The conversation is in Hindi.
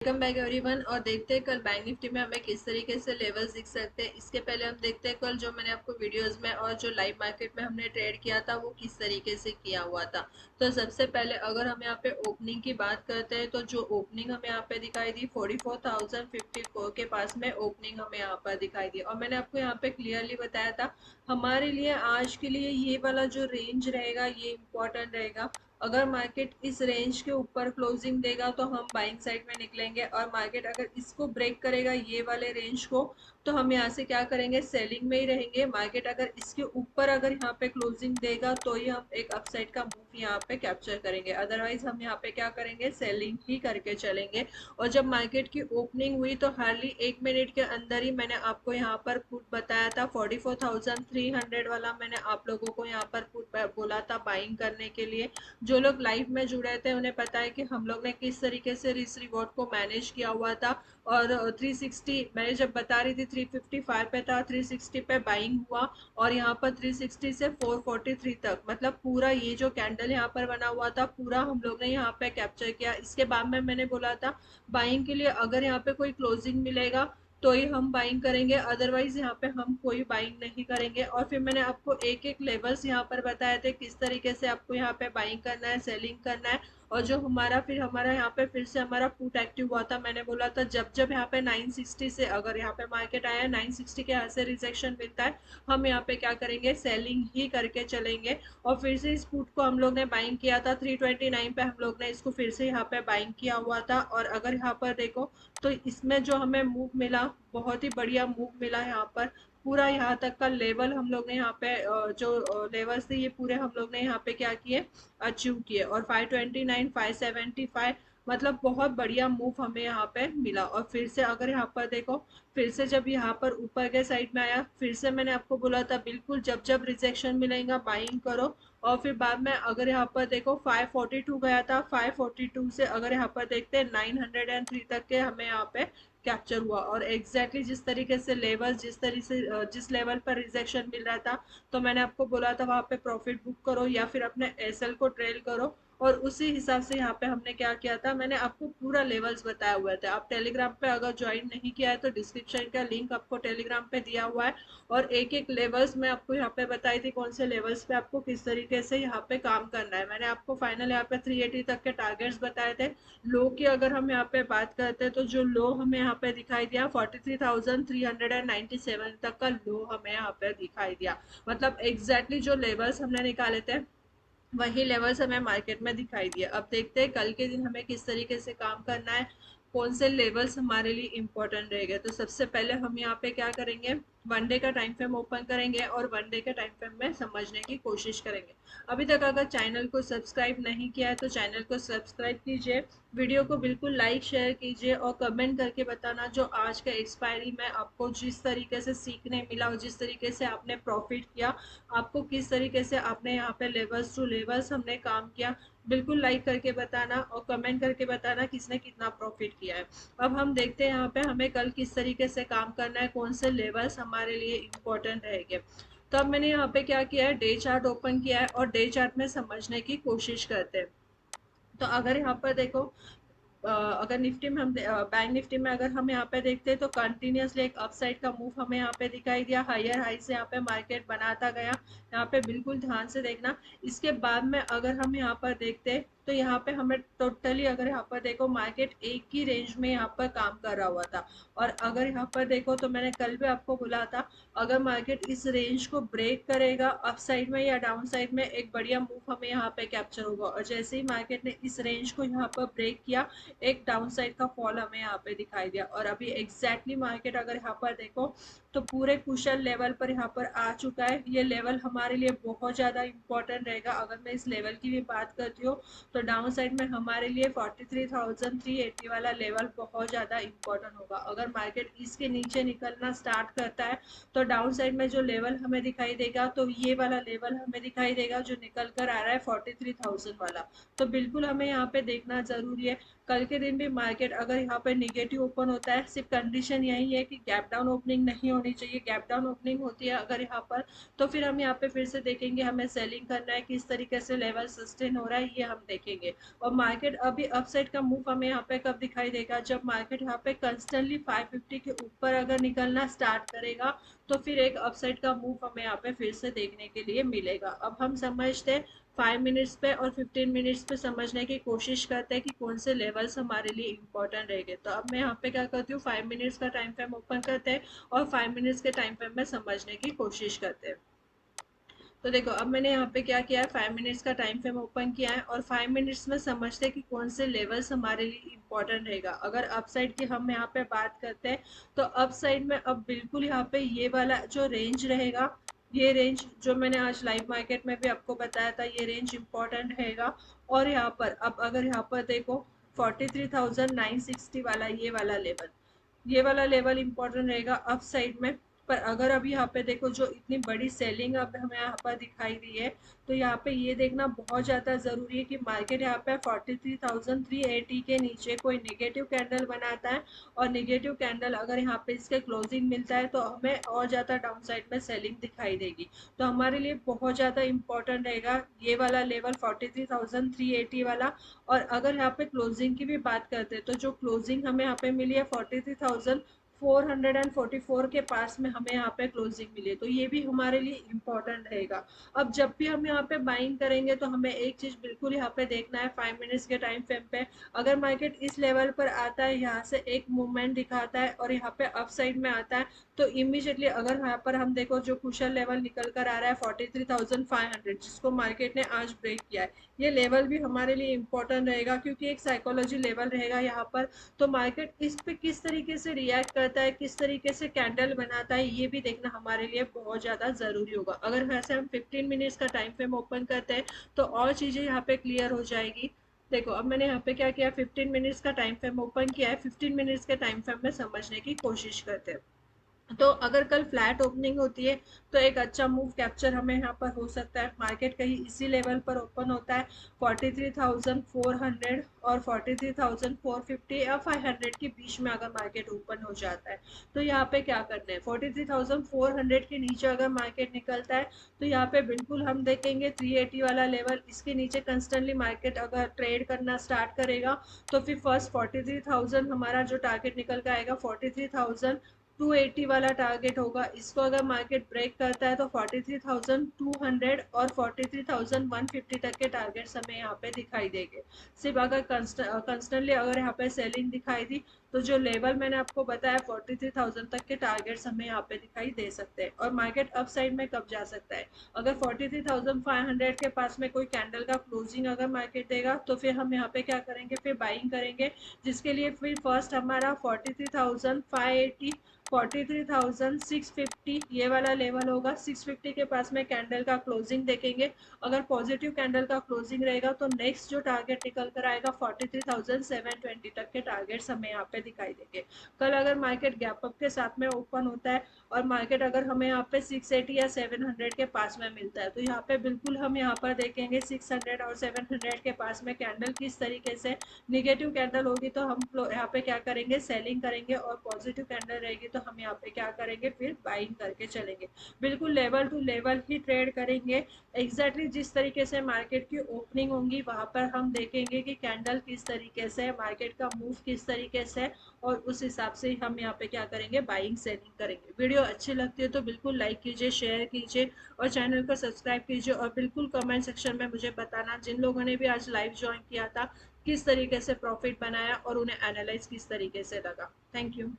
Welcome back everyone. और देखते हैं कल बैंक निफ्टी में हमें किस तरीके से लेवल्स दिख सकते हैं। इसके पहले हम देखते हैं कल जो मैंने आपको वीडियोस में और जो लाइव मार्केट में हमने ट्रेड किया था वो किस तरीके से किया हुआ था। तो सबसे पहले अगर हम यहाँ पे ओपनिंग की बात करते हैं तो जो ओपनिंग हमें यहाँ पे दिखाई दी 44,054 के पास में ओपनिंग हमें यहाँ पर दिखाई दी। और मैंने आपको यहाँ पे क्लियरली बताया था हमारे लिए आज के लिए ये वाला जो रेंज रहेगा ये इम्पोर्टेंट रहेगा। अगर मार्केट इस रेंज के ऊपर क्लोजिंग देगा तो हम बाइंग साइड में निकलेंगे, और मार्केट अगर इसको ब्रेक करेगा ये वाले रेंज को तो हम यहाँ से क्या करेंगे, सेलिंग में ही रहेंगे। मार्केट अगर इसके ऊपर अगर यहाँ पे क्लोजिंग देगा तो ही हम एक अपसाइड का मूव यहाँ पे कैप्चर करेंगे, अदरवाइज हम यहाँ पे क्या करेंगे, सेलिंग ही करके चलेंगे। और जब मार्केट की ओपनिंग हुई तो हार्डली 1 मिनट के अंदर ही मैंने आपको यहाँ पर पुट बताया था 44,300 वाला। मैंने आप लोगों को यहाँ पर पुट बोला था बाइंग करने के लिए। जो लोग लाइव में जुड़े थे उन्हें पता है कि हम लोग ने किस तरीके से रिस्क रिवॉर्ड को मैनेज किया हुआ था। और 360 मैंने जब बता रही थी 355 पे था, 360 पे बाइंग हुआ। और यहाँ पर 360 से 443 तक, मतलब पूरा ये जो कैंडल यहाँ पर बना हुआ था पूरा हम लोग ने यहाँ पे कैप्चर किया। इसके बाद में मैंने बोला था बाइंग के लिए अगर यहाँ पे कोई क्लोजिंग मिलेगा तो ही हम बाइंग करेंगे, अदरवाइज यहाँ पे हम कोई बाइंग नहीं करेंगे। और फिर मैंने आपको एक एक लेवल्स यहाँ पर बताए थे किस तरीके से आपको यहाँ पे बाइंग करना है, सेलिंग करना है। और जो हमारा यहाँ पे फिर से हमारा पुट एक्टिव हुआ था, मैंने बोला था जब जब यहाँ पे 960 से अगर यहाँ पे मार्केट आया 960 के यहाँ से रिजेक्शन मिलता है हम यहाँ पे क्या करेंगे, सेलिंग ही करके चलेंगे। और फिर से इस पुट को हम लोग ने बाइंग किया था 329 पे, हम लोग ने इसको फिर से यहाँ पे बाइंग किया हुआ था। और अगर यहाँ पर देखो तो इसमें जो हमें मूव मिला, बहुत ही बढ़िया मूव मिला यहाँ पर। पूरा यहाँ तक का लेवल हम लोग ने यहाँ पे जो लेवल्स थे ये पूरे हम लोग ने यहाँ पे क्या किए, अचीव किए। और 529 575, मतलब बहुत बढ़िया मूव हमें यहाँ पे मिला। और फिर से अगर यहाँ पर देखो, फिर से जब यहाँ पर ऊपर के साइड में आया फिर से मैंने आपको बोला था बिल्कुल जब जब रिजेक्शन मिलेगा बाइंग करो। और फिर बाद में अगर यहाँ पर देखो 542 गया था, 542 से अगर यहाँ पर देखते हैं 903 तक के हमें यहाँ पे कैप्चर हुआ। और एग्जैक्टली जिस तरीके से लेवल जिस तरीके से जिस लेवल पर रिजेक्शन मिल रहा था तो मैंने आपको बोला था वहां पे प्रॉफिट बुक करो या फिर अपने एसएल को ट्रेल करो। और उसी हिसाब से यहाँ पे हमने क्या किया था, मैंने आपको पूरा लेवल्स बताया हुआ था। आप टेलीग्राम पे अगर ज्वाइन नहीं किया है तो डिस्क्रिप्शन का लिंक आपको टेलीग्राम पे दिया हुआ है। और एक एक लेवल्स मैं आपको यहाँ पे बताई थी कौन से लेवल्स पे आपको किस तरीके से यहाँ पे काम करना है। मैंने आपको फाइनल यहाँ पे 380 तक के टारगेट्स बताए थे। लो की अगर हम यहाँ पे बात करते हैं तो जो लो हमें यहाँ पे दिखाई दिया 43,397 तक का लो हमें यहाँ पे दिखाई दिया। मतलब एग्जैक्टली जो लेवल्स हमने निकाले थे वही लेवल्स हमें मार्केट में दिखाई दिया। अब देखते हैं कल के दिन हमें किस तरीके से काम करना है, कौन से लेवल्स हमारे लिए इम्पोर्टेंट रहेंगे। तो सबसे पहले हम यहाँ पे क्या करेंगे, वन डे का टाइम फ्रेम ओपन करेंगे और वन डे के टाइम फ्रेम में समझने की कोशिश करेंगे। अभी तक अगर चैनल को सब्सक्राइब नहीं किया है तो चैनल को सब्सक्राइब कीजिए, वीडियो को बिल्कुल लाइक शेयर कीजिए और कमेंट करके बताना जो आज का एक्सपायरी में आपको जिस तरीके से सीखने मिला और जिस तरीके से आपने प्रॉफिट किया, आपको किस तरीके से आपने यहाँ पे लेवल्स टू लेवल्स हमने काम किया, बिल्कुल लाइक करके बताना और कमेंट करके बताना किसने कितना प्रॉफिट किया है। अब हम देखते हैं यहाँ पे हमें कल किस तरीके से काम करना है, कौन से लेवल्स हमारे लिए इम्पोर्टेंट रहेंगे। तो अब मैंने यहाँ पे क्या किया है, डे चार्ट ओपन किया है और डे चार्ट में समझने की कोशिश करते हैं। तो अगर यहाँ पर देखो अगर निफ्टी में हम बैंक निफ्टी में अगर हम यहाँ पे देखते हैं तो कंटिन्यूसली एक अपसाइड का मूव हमें यहाँ पे दिखाई दिया, हायर हाई से यहाँ पे मार्केट बनाता गया। यहाँ पे बिल्कुल ध्यान से देखना। इसके बाद में अगर हम यहाँ पर देखते हैं तो यहाँ पे हमें टोटली अगर यहाँ पर देखो मार्केट एक ही रेंज में यहाँ पर काम कर रहा हुआ था। और अगर यहाँ पर देखो तो मैंने कल भी आपको बोला था अगर मार्केट इस रेंज को ब्रेक करेगा अप साइड में या डाउन साइड में एक बढ़िया मूव हमें यहाँ पे कैप्चर होगा। और जैसे ही मार्केट ने इस रेंज को यहाँ पर ब्रेक किया एक डाउन साइड का फॉल हमें यहाँ पे दिखाई दिया। और अभी एग्जैक्टली मार्केट अगर यहाँ पर देखो तो पूरे कुशल लेवल पर यहाँ पर आ चुका है। ये लेवल हमारे लिए बहुत ज़्यादा इंपॉर्टेंट रहेगा। अगर मैं इस लेवल की भी बात करती हूँ तो डाउन साइड में हमारे लिए 43,380 वाला लेवल बहुत ज़्यादा इंपॉर्टेंट होगा। अगर मार्केट इसके नीचे निकलना स्टार्ट करता है तो डाउन साइड में जो लेवल हमें दिखाई देगा तो ये वाला लेवल हमें दिखाई देगा जो निकल कर आ रहा है 43,000 वाला। तो बिल्कुल हमें यहाँ पे देखना जरूरी है। कल के दिन भी मार्केट अगर यहाँ पे निगेटिव ओपन होता है, सिर्फ कंडीशन यही है कि गैप डाउन ओपनिंग नहीं होनी चाहिए। गैप डाउन ओपनिंग होती है अगर यहाँ पर, तो फिर हम यहाँ पे फिर से देखेंगे हमें सेलिंग करना है, किस तरीके से लेवल सस्टेन हो रहा है ये हम देखेंगे। और मार्केट अभी अपसाइड का मूव हमें यहाँ पे कब दिखाई देगा, जब मार्केट यहाँ पे कंस्टेंटली 550 के ऊपर अगर निकलना स्टार्ट करेगा, तो फिर एक अपसाइड का मूव हमें यहाँ पे फिर से देखने के लिए मिलेगा। अब हम समझते हैं 5 मिनट्स पे और 15 मिनट्स पे समझने की कोशिश करते हैं कि कौन से लेवल्स हमारे लिए इंपॉर्टेंट रहेंगे। तो अब मैं यहाँ पे क्या करती हूँ, 5 मिनट्स का टाइम फ्रेम ओपन करते हैं और 5 मिनट्स के टाइम फ्रेम में समझने की कोशिश करते हैं। तो देखो अब मैंने यहाँ पे क्या किया है, 5 मिनट्स का टाइम फ्रेम ओपन किया है और 5 मिनट्स में समझते हैं कि कौन से लेवल्स हमारे लिए इंपॉर्टेंट रहेगा। अगर अपसाइड की हम यहाँ पे बात करते हैं, तो अपसाइड में अब बिल्कुल यहाँ पे ये वाला जो रेंज रहेगा, ये रेंज जो मैंने आज लाइव मार्केट में भी आपको बताया था, ये रेंज इंपॉर्टेंट रहेगा। और यहाँ पर अब अगर यहाँ पर देखो 43,960 वाला ये वाला लेवल इंपॉर्टेंट रहेगा अप साइड में। पर अगर अभी यहाँ पे देखो जो इतनी बड़ी सेलिंग अब हमें यहाँ पर दिखाई दी है, तो यहाँ पे ये देखना बहुत ज़्यादा ज़रूरी है कि मार्केट यहाँ पे 43,380 के नीचे कोई निगेटिव कैंडल बनाता है, और निगेटिव कैंडल अगर यहाँ पे इसके क्लोजिंग मिलता है तो हमें और ज़्यादा डाउन साइड में सेलिंग दिखाई देगी। तो हमारे लिए बहुत ज़्यादा इंपॉर्टेंट रहेगा ये वाला लेवल 43,380 वाला। और अगर यहाँ पे क्लोजिंग की भी बात करते हैं, तो जो क्लोजिंग हमें यहाँ पे मिली है 43,444 के पास में हमें यहाँ पे क्लोजिंग मिली है, तो ये भी हमारे लिए इम्पोर्टेंट रहेगा। अब जब भी हम यहाँ पे बाइंग करेंगे तो हमें एक चीज बिल्कुल यहाँ पे देखना है, 5 मिनट्स के टाइम फ्रेम पे अगर मार्केट इस लेवल पर आता है, यहाँ से एक मूवमेंट दिखाता है और यहाँ पे अप साइड में आता है, तो इमीडिएटली अगर यहाँ पर हम देखो जो कुशल लेवल निकल कर आ रहा है 43,500, जिसको मार्केट ने आज ब्रेक किया है, ये लेवल भी हमारे लिए इम्पोर्टेंट रहेगा क्योंकि एक साइकोलॉजी लेवल रहेगा यहाँ पर। तो मार्केट इस पे किस तरीके से रिएक्ट करता है, किस तरीके से कैंडल बनाता है, ये भी देखना हमारे लिए बहुत ज़्यादा ज़रूरी होगा। अगर वैसे हम 15 मिनट्स का टाइम फ्रेम ओपन करते हैं तो और चीज़ें यहाँ पे क्लियर हो जाएगी। देखो अब मैंने यहाँ पे क्या किया, 15 मिनट्स का टाइम फ्रेम ओपन किया है। 15 मिनट्स के टाइम फ्रेम में समझने की कोशिश करते हैं। तो अगर कल फ्लैट ओपनिंग होती है तो एक अच्छा मूव कैप्चर हमें यहाँ पर हो सकता है। मार्केट कहीं इसी लेवल पर ओपन होता है 43,400 और 43,450 या 500 के बीच में अगर मार्केट ओपन हो जाता है, तो यहाँ पे क्या करना है, 43,400 के नीचे अगर मार्केट निकलता है तो यहाँ पे बिल्कुल हम देखेंगे 380 वाला लेवल, इसके नीचे कंस्टेंटली मार्केट अगर ट्रेड करना स्टार्ट करेगा, तो फिर फर्स्ट 43,000 हमारा जो टारगेट निकल कर आएगा 43,280 वाला टारगेट होगा। इसको अगर मार्केट ब्रेक करता है तो 43,200 और 43,150 तक के टारगेट्स हमें यहाँ पे दिखाई देंगे। सिर्फ अगर कंस्टेंटली अगर यहाँ पे सेलिंग दिखाई दी, तो जो लेवल मैंने आपको बताया 43,000 तक के टारगेट्स हमें यहाँ पे दिखाई दे सकते हैं। और मार्केट अप साइड में कब जा सकता है, अगर 43,500 के पास में कोई कैंडल का क्लोजिंग अगर मार्केट देगा, तो फिर हम यहाँ पे क्या करेंगे, फिर बाइंग करेंगे, जिसके लिए फिर फर्स्ट हमारा 43,580 43,650 ये वाला लेवल होगा। 650 के पास में कैंडल का क्लोजिंग देखेंगे। अगर पॉजिटिव कैंडल का क्लोजिंग रहेगा तो नेक्स्ट जो टारगेट निकल कर आएगा 43,720 तक के टारगेट्स हमें यहाँ पे दिखाई देंगे। कल अगर मार्केट गैप अप के साथ में ओपन होता है और मार्केट अगर हमें यहाँ पे 680 या 700 के पास में मिलता है, तो यहाँ पे बिल्कुल हम यहाँ पर देखेंगे 600 और 700 के पास में कैंडल किस तरीके से निगेटिव कैंडल होगी तो हम यहाँ पे क्या करेंगे, सेलिंग करेंगे, और पॉजिटिव कैंडल रहेगी तो हम यहाँ पे क्या करेंगे, फिर बाइंग करके चलेंगे। बिल्कुल लेवल टू लेवल ही ट्रेड करेंगे। एग्जैक्टली जिस तरीके से मार्केट की ओपनिंग होंगी वहां पर हम देखेंगे कि कैंडल किस तरीके से, मार्केट का मूव किस तरीके से, और उस हिसाब से हम यहाँ पे क्या करेंगे, बाइंग सेलिंग करेंगे। वीडियो अच्छी लगती है तो बिल्कुल लाइक कीजिए, शेयर कीजिए और चैनल को सब्सक्राइब कीजिए। और बिल्कुल कमेंट सेक्शन में मुझे बताना जिन लोगों ने भी आज लाइव ज्वाइन किया था किस तरीके से प्रॉफिट बनाया और उन्हें एनालाइज किस तरीके से लगा। Thank you.